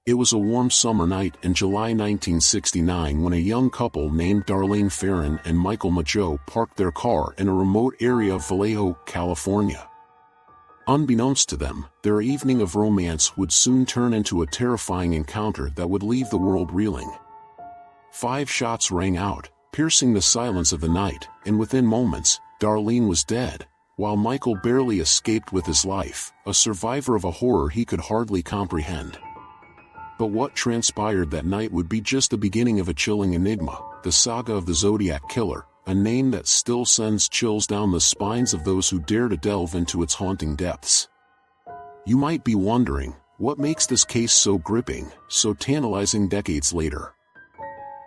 It was a warm summer night in July 1969 when a young couple named Darlene Ferrin and Michael Mageau parked their car in a remote area of Vallejo, California. Unbeknownst to them, their evening of romance would soon turn into a terrifying encounter that would leave the world reeling. 5 shots rang out, piercing the silence of the night, and within moments, Darlene was dead, while Michael barely escaped with his life, a survivor of a horror he could hardly comprehend. But what transpired that night would be just the beginning of a chilling enigma, the saga of the Zodiac Killer, a name that still sends chills down the spines of those who dare to delve into its haunting depths. You might be wondering, what makes this case so gripping, so tantalizing decades later?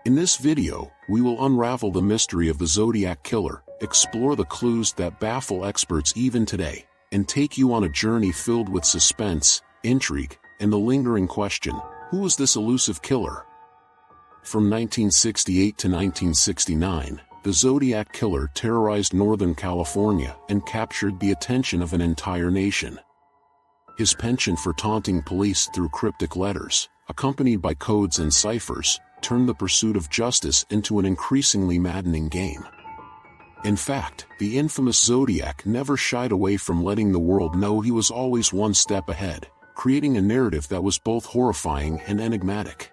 In this video, we will unravel the mystery of the Zodiac Killer, explore the clues that baffle experts even today, and take you on a journey filled with suspense, intrigue, and the lingering question, who was this elusive killer? From 1968 to 1969, the Zodiac Killer terrorized Northern California and captured the attention of an entire nation. His penchant for taunting police through cryptic letters, accompanied by codes and ciphers, turned the pursuit of justice into an increasingly maddening game. In fact, the infamous Zodiac never shied away from letting the world know he was always one step ahead, creating a narrative that was both horrifying and enigmatic.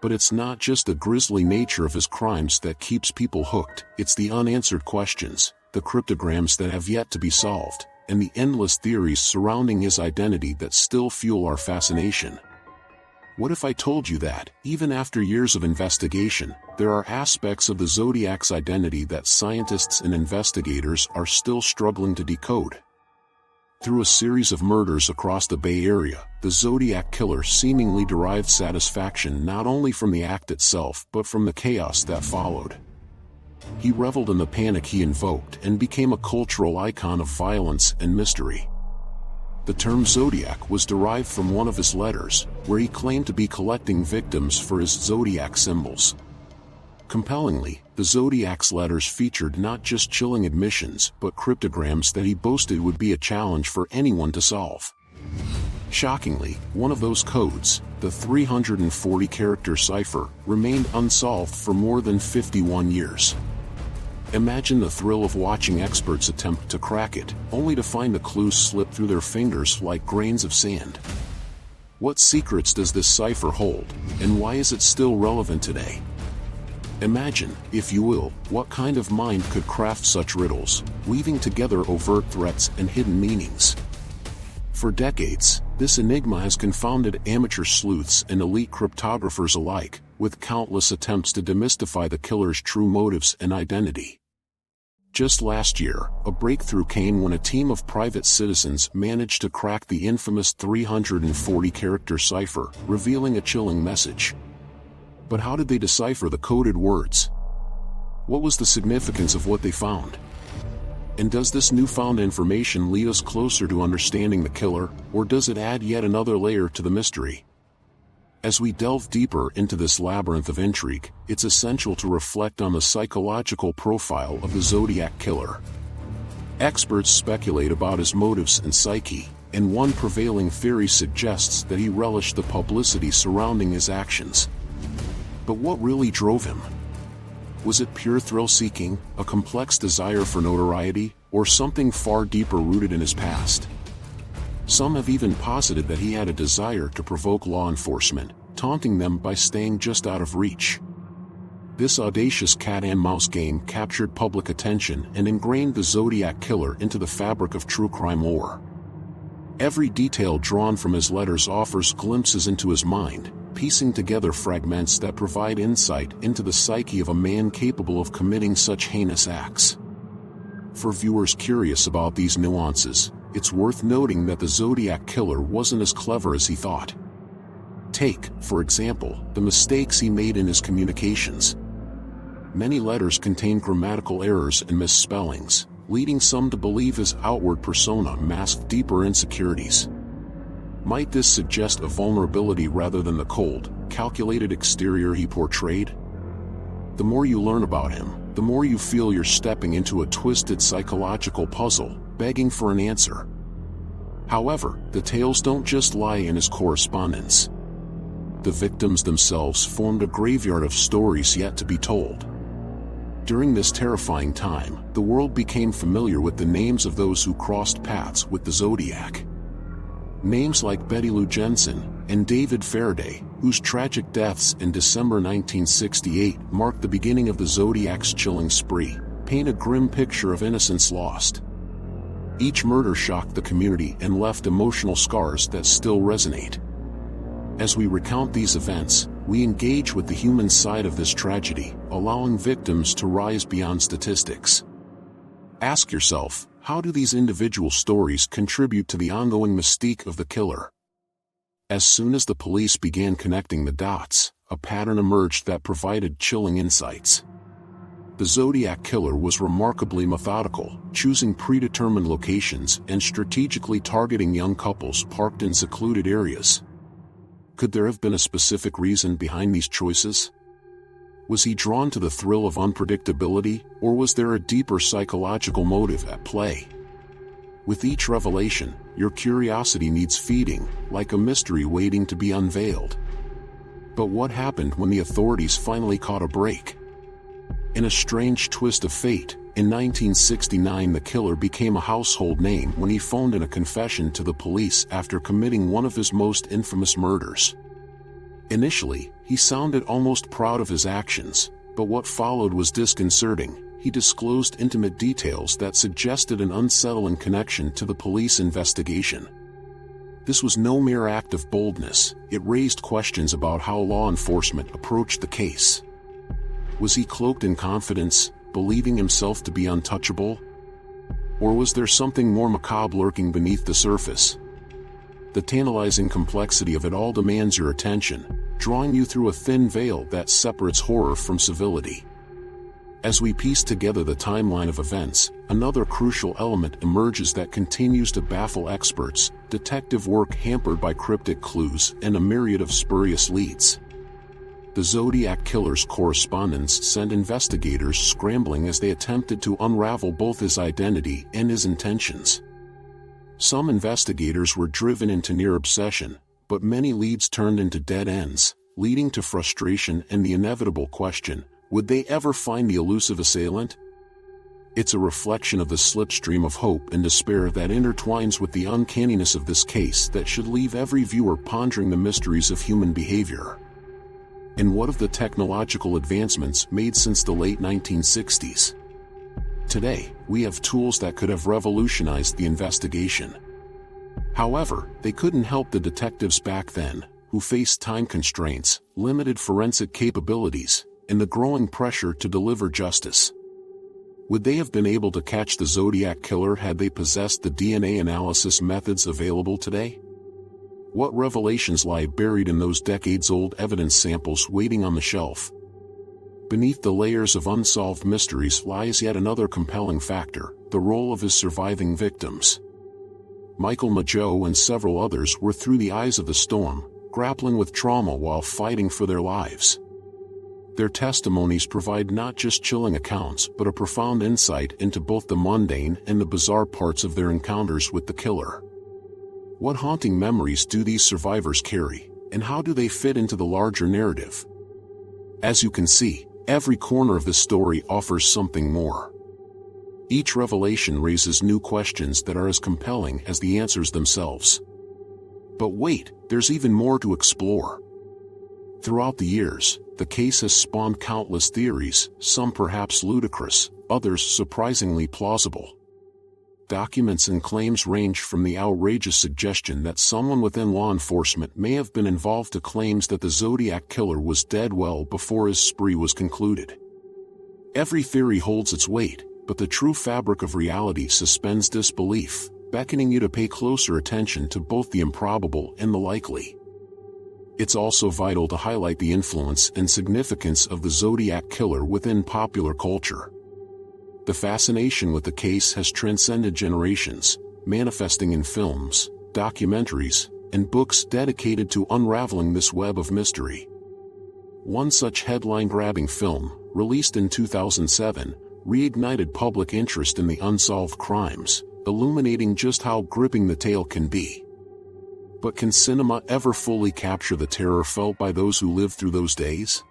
But it's not just the grisly nature of his crimes that keeps people hooked, it's the unanswered questions, the cryptograms that have yet to be solved, and the endless theories surrounding his identity that still fuel our fascination. What if I told you that, even after years of investigation, there are aspects of the Zodiac's identity that scientists and investigators are still struggling to decode? Through a series of murders across the Bay Area, the Zodiac Killer seemingly derived satisfaction not only from the act itself but from the chaos that followed. He reveled in the panic he invoked and became a cultural icon of violence and mystery. The term Zodiac was derived from one of his letters, where he claimed to be collecting victims for his zodiac symbols. Compellingly, the Zodiac's letters featured not just chilling admissions but cryptograms that he boasted would be a challenge for anyone to solve. Shockingly, one of those codes, the 340-character cipher, remained unsolved for more than 51 years. Imagine the thrill of watching experts attempt to crack it, only to find the clues slip through their fingers like grains of sand. What secrets does this cipher hold, and why is it still relevant today? Imagine, if you will, what kind of mind could craft such riddles, weaving together overt threats and hidden meanings. For decades, this enigma has confounded amateur sleuths and elite cryptographers alike, with countless attempts to demystify the killer's true motives and identity. Just last year, a breakthrough came when a team of private citizens managed to crack the infamous 340-character cipher, revealing a chilling message. But how did they decipher the coded words? What was the significance of what they found? And does this newfound information lead us closer to understanding the killer, or does it add yet another layer to the mystery? As we delve deeper into this labyrinth of intrigue, it's essential to reflect on the psychological profile of the Zodiac Killer. Experts speculate about his motives and psyche, and one prevailing theory suggests that he relished the publicity surrounding his actions. But what really drove him? Was it pure thrill-seeking, a complex desire for notoriety, or something far deeper rooted in his past? Some have even posited that he had a desire to provoke law enforcement, taunting them by staying just out of reach. This audacious cat-and-mouse game captured public attention and ingrained the Zodiac Killer into the fabric of true crime lore. Every detail drawn from his letters offers glimpses into his mind, piecing together fragments that provide insight into the psyche of a man capable of committing such heinous acts. For viewers curious about these nuances, it's worth noting that the Zodiac Killer wasn't as clever as he thought. Take, for example, the mistakes he made in his communications. Many letters contain grammatical errors and misspellings, leading some to believe his outward persona masked deeper insecurities. Might this suggest a vulnerability rather than the cold, calculated exterior he portrayed? The more you learn about him, the more you feel you're stepping into a twisted psychological puzzle, begging for an answer. However, the tales don't just lie in his correspondence. the victims themselves formed a graveyard of stories yet to be told. During this terrifying time, the world became familiar with the names of those who crossed paths with the Zodiac. Names like Betty Lou Jensen and David Faraday, whose tragic deaths in December 1968 marked the beginning of the Zodiac's chilling spree, paint a grim picture of innocence lost. Each murder shocked the community and left emotional scars that still resonate. As we recount these events, we engage with the human side of this tragedy, allowing victims to rise beyond statistics. Ask yourself, how do these individual stories contribute to the ongoing mystique of the killer? As soon as the police began connecting the dots, a pattern emerged that provided chilling insights. The Zodiac Killer was remarkably methodical, choosing predetermined locations and strategically targeting young couples parked in secluded areas. Could there have been a specific reason behind these choices? Was he drawn to the thrill of unpredictability, or was there a deeper psychological motive at play? With each revelation, your curiosity needs feeding, like a mystery waiting to be unveiled. But what happened when the authorities finally caught a break? In a strange twist of fate, in 1969 the killer became a household name when he phoned in a confession to the police after committing one of his most infamous murders. Initially, he sounded almost proud of his actions, but what followed was disconcerting. He disclosed intimate details that suggested an unsettling connection to the police investigation. This was no mere act of boldness, it raised questions about how law enforcement approached the case. Was he cloaked in confidence, believing himself to be untouchable? Or was there something more macabre lurking beneath the surface? The tantalizing complexity of it all demands your attention, drawing you through a thin veil that separates horror from civility. As we piece together the timeline of events, another crucial element emerges that continues to baffle experts: detective work hampered by cryptic clues and a myriad of spurious leads. The Zodiac Killer's correspondence sent investigators scrambling as they attempted to unravel both his identity and his intentions. Some investigators were driven into near obsession, but many leads turned into dead ends, leading to frustration and the inevitable question: would they ever find the elusive assailant? It's a reflection of the slipstream of hope and despair that intertwines with the uncanniness of this case that should leave every viewer pondering the mysteries of human behavior. And what of the technological advancements made since the late 1960s? Today, we have tools that could have revolutionized the investigation. However, they couldn't help the detectives back then, who faced time constraints, limited forensic capabilities, and the growing pressure to deliver justice. Would they have been able to catch the Zodiac Killer had they possessed the DNA analysis methods available today? What revelations lie buried in those decades-old evidence samples waiting on the shelf? Beneath the layers of unsolved mysteries lies yet another compelling factor: the role of his surviving victims. Michael Mageau and several others were through the eyes of the storm, grappling with trauma while fighting for their lives. Their testimonies provide not just chilling accounts but a profound insight into both the mundane and the bizarre parts of their encounters with the killer. What haunting memories do these survivors carry, and how do they fit into the larger narrative? As you can see, every corner of this story offers something more. Each revelation raises new questions that are as compelling as the answers themselves. But wait, there's even more to explore. Throughout the years, the case has spawned countless theories, some perhaps ludicrous, others surprisingly plausible. Documents and claims range from the outrageous suggestion that someone within law enforcement may have been involved to claims that the Zodiac Killer was dead well before his spree was concluded. Every theory holds its weight, but the true fabric of reality suspends disbelief, beckoning you to pay closer attention to both the improbable and the likely. It's also vital to highlight the influence and significance of the Zodiac Killer within popular culture. The fascination with the case has transcended generations, manifesting in films, documentaries, and books dedicated to unraveling this web of mystery. One such headline-grabbing film, released in 2007, reignited public interest in the unsolved crimes, illuminating just how gripping the tale can be. But can cinema ever fully capture the terror felt by those who lived through those days?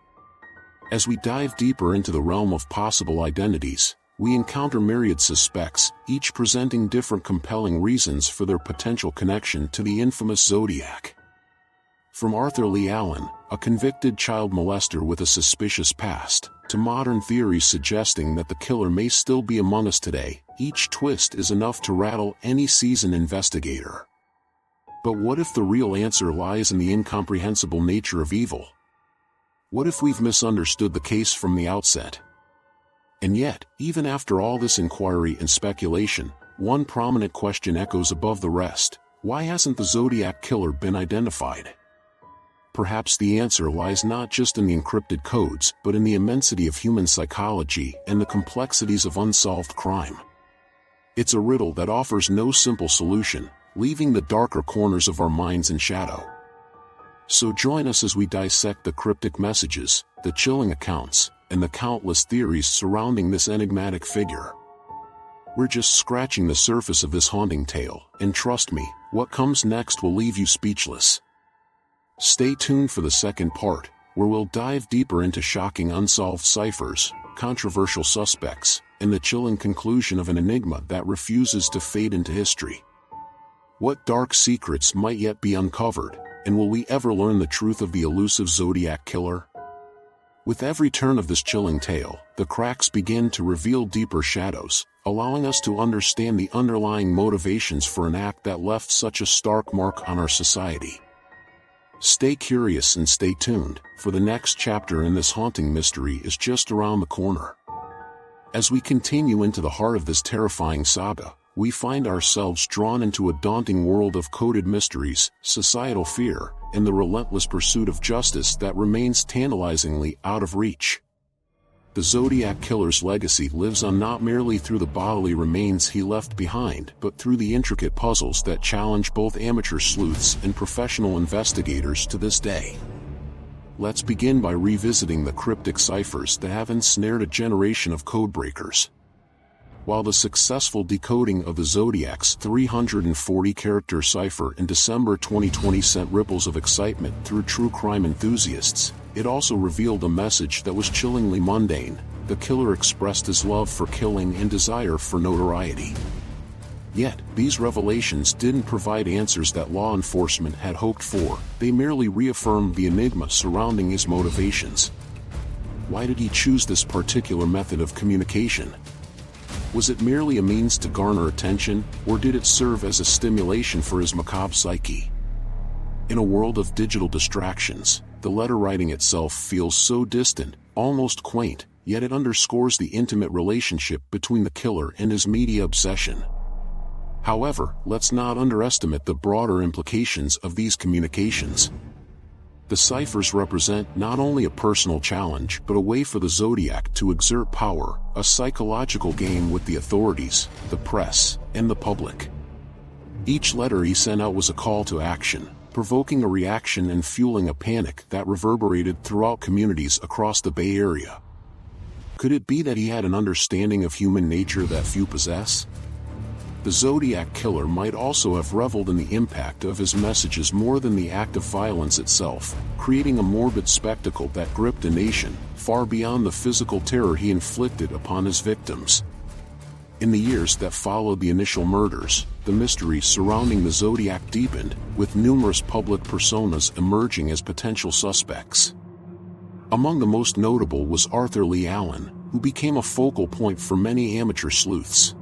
As we dive deeper into the realm of possible identities, we encounter myriad suspects, each presenting different compelling reasons for their potential connection to the infamous Zodiac. From Arthur Lee Allen, a convicted child molester with a suspicious past, to modern theories suggesting that the killer may still be among us today, each twist is enough to rattle any seasoned investigator. But what if the real answer lies in the incomprehensible nature of evil? What if we've misunderstood the case from the outset? And yet, even after all this inquiry and speculation, one prominent question echoes above the rest: why hasn't the Zodiac Killer been identified? Perhaps the answer lies not just in the encrypted codes, but in the immensity of human psychology and the complexities of unsolved crime. It's a riddle that offers no simple solution, leaving the darker corners of our minds in shadow. So join us as we dissect the cryptic messages, the chilling accounts, and the countless theories surrounding this enigmatic figure. We're just scratching the surface of this haunting tale, and trust me, what comes next will leave you speechless. Stay tuned for the second part, where we'll dive deeper into shocking unsolved ciphers, controversial suspects, and the chilling conclusion of an enigma that refuses to fade into history. What dark secrets might yet be uncovered, and will we ever learn the truth of the elusive Zodiac Killer? With every turn of this chilling tale, the cracks begin to reveal deeper shadows, allowing us to understand the underlying motivations for an act that left such a stark mark on our society. Stay curious and stay tuned, for the next chapter in this haunting mystery is just around the corner. As we continue into the heart of this terrifying saga, we find ourselves drawn into a daunting world of coded mysteries, societal fear, and the relentless pursuit of justice that remains tantalizingly out of reach. The Zodiac Killer's legacy lives on not merely through the bodily remains he left behind, but through the intricate puzzles that challenge both amateur sleuths and professional investigators to this day. Let's begin by revisiting the cryptic ciphers that have ensnared a generation of codebreakers. While the successful decoding of the Zodiac's 340-character cipher in December 2020 sent ripples of excitement through true crime enthusiasts, it also revealed a message that was chillingly mundane. The killer expressed his love for killing and desire for notoriety. Yet, these revelations didn't provide answers that law enforcement had hoped for, they merely reaffirmed the enigma surrounding his motivations. Why did he choose this particular method of communication? Was it merely a means to garner attention, or did it serve as a stimulation for his macabre psyche? In a world of digital distractions, the letter writing itself feels so distant, almost quaint, yet it underscores the intimate relationship between the killer and his media obsession. However, let's not underestimate the broader implications of these communications. The ciphers represent not only a personal challenge but a way for the Zodiac to exert power, a psychological game with the authorities, the press, and the public. Each letter he sent out was a call to action, provoking a reaction and fueling a panic that reverberated throughout communities across the Bay Area. Could it be that he had an understanding of human nature that few possess? The Zodiac Killer might also have reveled in the impact of his messages more than the act of violence itself, creating a morbid spectacle that gripped a nation, far beyond the physical terror he inflicted upon his victims. In the years that followed the initial murders, the mystery surrounding the Zodiac deepened, with numerous public personas emerging as potential suspects. Among the most notable was Arthur Lee Allen, who became a focal point for many amateur sleuths.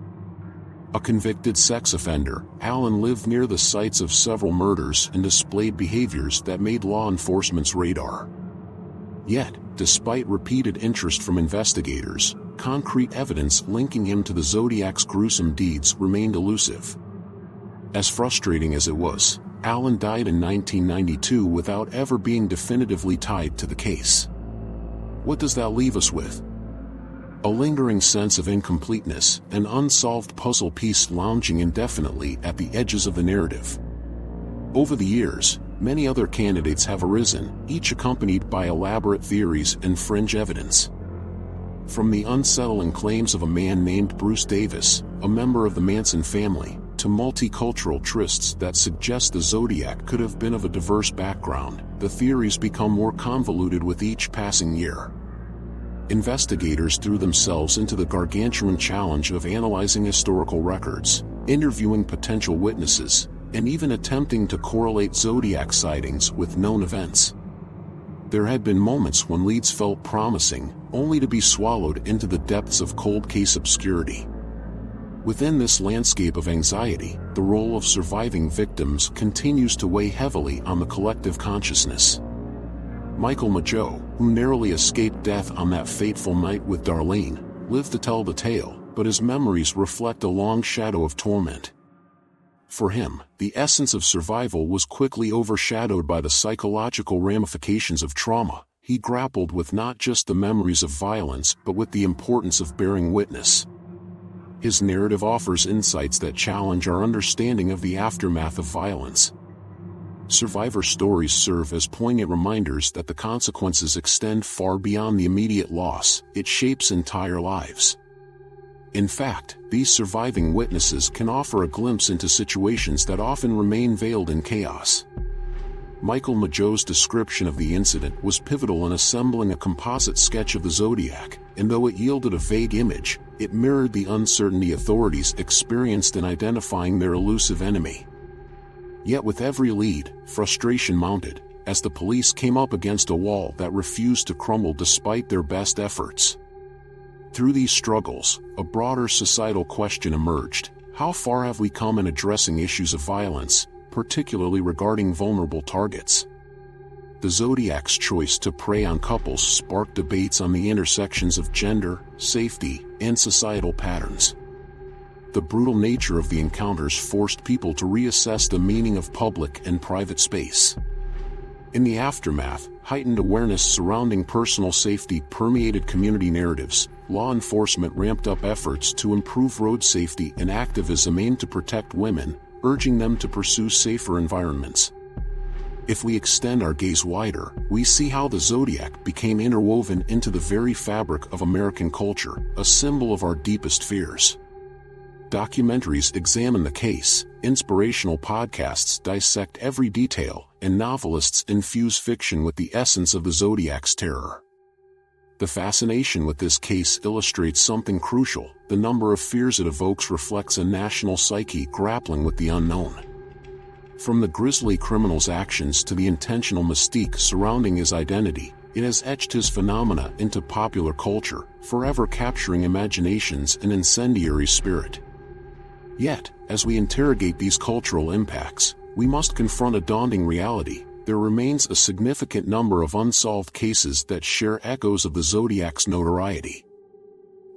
A convicted sex offender, Allen lived near the sites of several murders and displayed behaviors that made law enforcement's radar. Yet, despite repeated interest from investigators, concrete evidence linking him to the Zodiac's gruesome deeds remained elusive. As frustrating as it was, Allen died in 1992 without ever being definitively tied to the case. What does that leave us with? A lingering sense of incompleteness, an unsolved puzzle piece lounging indefinitely at the edges of the narrative. Over the years, many other candidates have arisen, each accompanied by elaborate theories and fringe evidence. From the unsettling claims of a man named Bruce Davis, a member of the Manson family, to multicultural trysts that suggest the Zodiac could have been of a diverse background, the theories become more convoluted with each passing year. Investigators threw themselves into the gargantuan challenge of analyzing historical records, interviewing potential witnesses, and even attempting to correlate Zodiac sightings with known events. There had been moments when leads felt promising, only to be swallowed into the depths of cold case obscurity. Within this landscape of anxiety, the role of surviving victims continues to weigh heavily on the collective consciousness. Michael Mageau, who narrowly escaped death on that fateful night with Darlene, lived to tell the tale, but his memories reflect a long shadow of torment. For him, the essence of survival was quickly overshadowed by the psychological ramifications of trauma. He grappled with not just the memories of violence but with the importance of bearing witness. His narrative offers insights that challenge our understanding of the aftermath of violence. Survivor stories serve as poignant reminders that the consequences extend far beyond the immediate loss. It shapes entire lives. In fact, these surviving witnesses can offer a glimpse into situations that often remain veiled in chaos. Michael Mageau's description of the incident was pivotal in assembling a composite sketch of the Zodiac, and though it yielded a vague image, it mirrored the uncertainty authorities experienced in identifying their elusive enemy. Yet with every lead, frustration mounted, as the police came up against a wall that refused to crumble despite their best efforts. Through these struggles, a broader societal question emerged: how far have we come in addressing issues of violence, particularly regarding vulnerable targets? The Zodiac's choice to prey on couples sparked debates on the intersections of gender, safety, and societal patterns. The brutal nature of the encounters forced people to reassess the meaning of public and private space. In the aftermath, heightened awareness surrounding personal safety permeated community narratives. Law enforcement ramped up efforts to improve road safety and activism aimed to protect women, urging them to pursue safer environments. If we extend our gaze wider, we see how the Zodiac became interwoven into the very fabric of American culture, a symbol of our deepest fears. Documentaries examine the case, inspirational podcasts dissect every detail, and novelists infuse fiction with the essence of the Zodiac's terror. The fascination with this case illustrates something crucial: the number of fears it evokes reflects a national psyche grappling with the unknown. From the grisly criminal's actions to the intentional mystique surrounding his identity, it has etched his phenomena into popular culture, forever capturing imaginations and incendiary spirit. Yet, as we interrogate these cultural impacts, we must confront a daunting reality: there remains a significant number of unsolved cases that share echoes of the Zodiac's notoriety.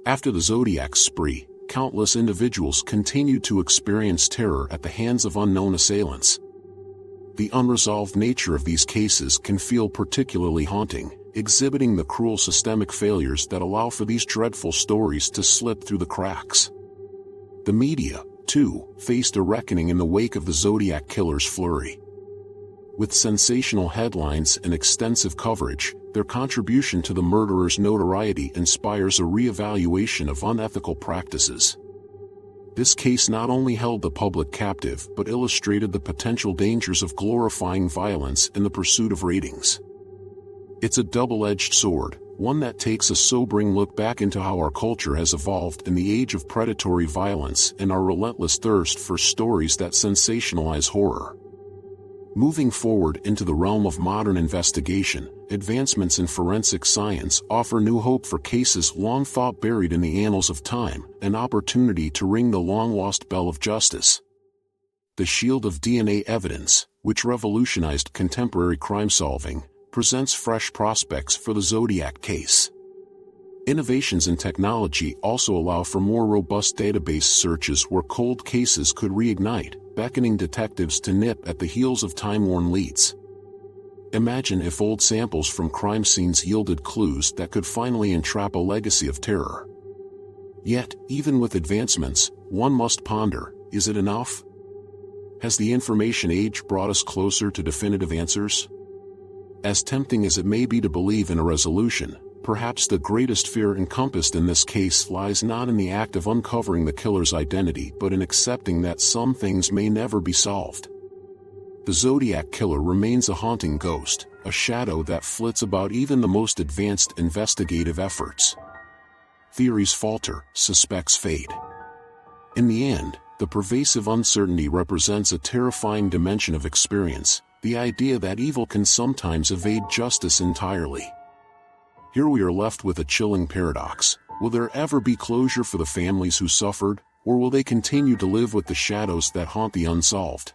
After the Zodiac's spree, countless individuals continued to experience terror at the hands of unknown assailants. The unresolved nature of these cases can feel particularly haunting, exhibiting the cruel systemic failures that allow for these dreadful stories to slip through the cracks. The media, too, faced a reckoning in the wake of the Zodiac Killer's flurry. With sensational headlines and extensive coverage, their contribution to the murderer's notoriety inspires a re-evaluation of unethical practices. This case not only held the public captive but illustrated the potential dangers of glorifying violence in the pursuit of ratings. It's a double-edged sword, one that takes a sobering look back into how our culture has evolved in the age of predatory violence and our relentless thirst for stories that sensationalize horror. Moving forward into the realm of modern investigation, advancements in forensic science offer new hope for cases long thought buried in the annals of time, an opportunity to ring the long-lost bell of justice. The shield of DNA evidence, which revolutionized contemporary crime solving, presents fresh prospects for the Zodiac case. Innovations in technology also allow for more robust database searches where cold cases could reignite, beckoning detectives to nip at the heels of time-worn leads. Imagine if old samples from crime scenes yielded clues that could finally entrap a legacy of terror. Yet, even with advancements, one must ponder: is it enough? Has the information age brought us closer to definitive answers? As tempting as it may be to believe in a resolution, Perhaps the greatest fear encompassed in this case lies not in the act of uncovering the killer's identity but in accepting that some things may never be solved. The Zodiac Killer remains a haunting ghost, a shadow that flits about even the most advanced investigative efforts. Theories falter, suspects fade. In the end, the pervasive uncertainty represents a terrifying dimension of experience, the idea that evil can sometimes evade justice entirely. Here we are left with a chilling paradox. Will there ever be closure for the families who suffered, or will they continue to live with the shadows that haunt the unsolved?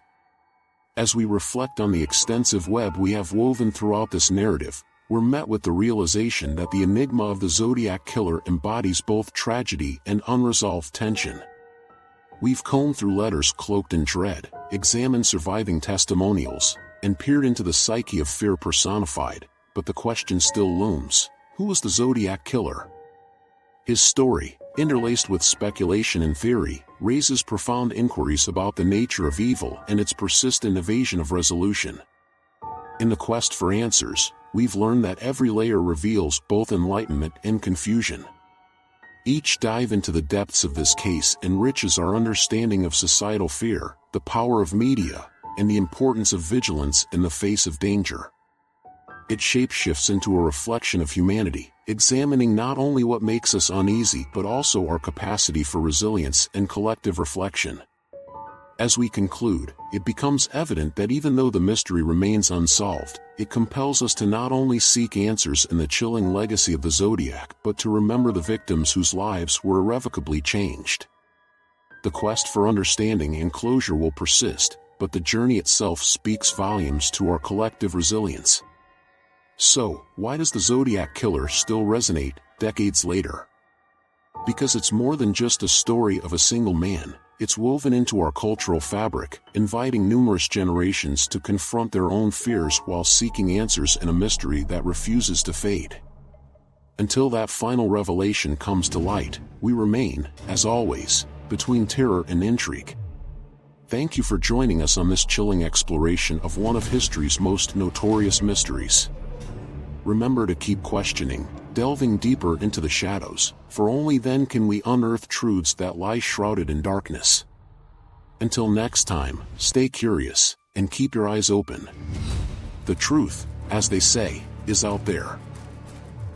As we reflect on the extensive web we have woven throughout this narrative, we're met with the realization that the enigma of the Zodiac Killer embodies both tragedy and unresolved tension. We've combed through letters cloaked in dread, examined surviving testimonials, and peered into the psyche of fear personified, but the question still looms: who was the Zodiac Killer? His story, interlaced with speculation and theory, raises profound inquiries about the nature of evil and its persistent evasion of resolution. In the quest for answers, we've learned that every layer reveals both enlightenment and confusion. Each dive into the depths of this case enriches our understanding of societal fear, the power of media, and the importance of vigilance in the face of danger. It shapeshifts into a reflection of humanity, examining not only what makes us uneasy but also our capacity for resilience and collective reflection. As we conclude, it becomes evident that even though the mystery remains unsolved, it compels us to not only seek answers in the chilling legacy of the Zodiac but to remember the victims whose lives were irrevocably changed. The quest for understanding and closure will persist, but the journey itself speaks volumes to our collective resilience. So, why does the Zodiac Killer still resonate, decades later? Because it's more than just a story of a single man. It's woven into our cultural fabric, inviting numerous generations to confront their own fears while seeking answers in a mystery that refuses to fade. Until that final revelation comes to light, we remain, as always, between terror and intrigue. Thank you for joining us on this chilling exploration of one of history's most notorious mysteries. Remember to keep questioning, delving deeper into the shadows, for only then can we unearth truths that lie shrouded in darkness. Until next time, stay curious, and keep your eyes open. The truth, as they say, is out there.